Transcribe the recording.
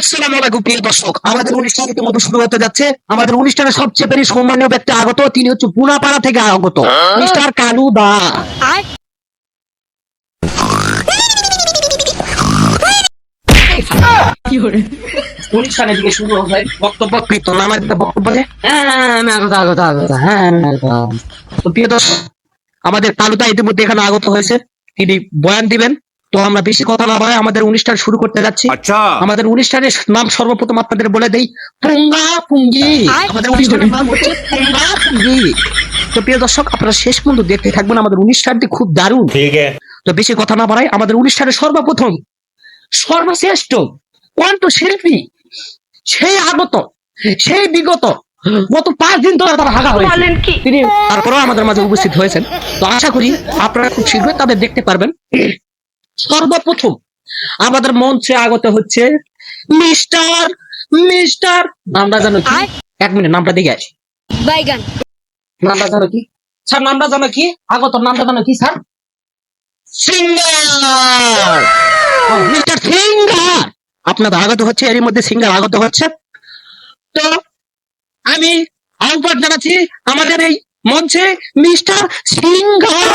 আসসালামু আলাইকুম প্রিয় দর্শক, আমাদের অনুষ্ঠান ইতিমধ্যে শুরু হতে যাচ্ছে। আমাদের অনুষ্ঠানে সবচেয়ে বেশি সম্মানীয় ব্যক্তি আগত, তিনি হচ্ছে পুনাপাড়া থেকে আগত মিস্টার কালু দা। অনুষ্ঠানের দিকে শুরু হয় বক্তব্য কীর্তন, আমাদের বক্তব্য যে তো প্রিয় দর্শক, আমাদের কালুদা ইতিমধ্যে এখানে আগত হয়েছে, তিনি বয়ান দিবেন। তো আমরা বেশি কথা না বলে আমাদের অনুষ্ঠান শুরু করতে যাচ্ছি। আচ্ছা, আমাদের অনুষ্ঠানের নাম সর্বপ্রথম আপনাদের বলে দেই, পুঙ্গা পুঙ্গি। আমাদের অনুষ্ঠানের নাম হচ্ছে পুঙ্গা পুঙ্গি। তো প্রিয় দর্শক, আপনারা শেষ পর্যন্ত দেখতে থাকবেন, আমাদের অনুষ্ঠানটি খুব দারুণ। ঠিক আছে। তো বেশি কথা না বাড়াই, আমাদের অনুষ্ঠানের সর্বপ্রথম সর্বশ্রেষ্ঠ কণ্ঠশিল্পী, সেই আগত, সেই বিগত গত 5 দিন ধরে তারা হাগা হয়েছে, তিনি তারপরেও আমাদের মাঝে উপস্থিত হয়েছেন। তো আশা করি আপনারা খুব শীঘ্রই তাদের দেখতে পারবেন। সর্বপ্রথম আমাদের মঞ্চে আগত হচ্ছে মিস্টার মিস্টার নামটা জানো কি? 1 মিনিট, নামটা দেখে আসি। বাইগান। নামটা জানো কি স্যার? নামটা জানো কি? আগত নামটা জানো কি স্যার? সিঙ্গার, মিস্টার সিঙ্গার আপনাদের আগত হচ্ছে, এরই মধ্যে সিঙ্গার আগত হচ্ছে। তো আমি আহ্বান জানাচ্ছি আমাদের এই মঞ্চে মিস্টার সিঙ্গার।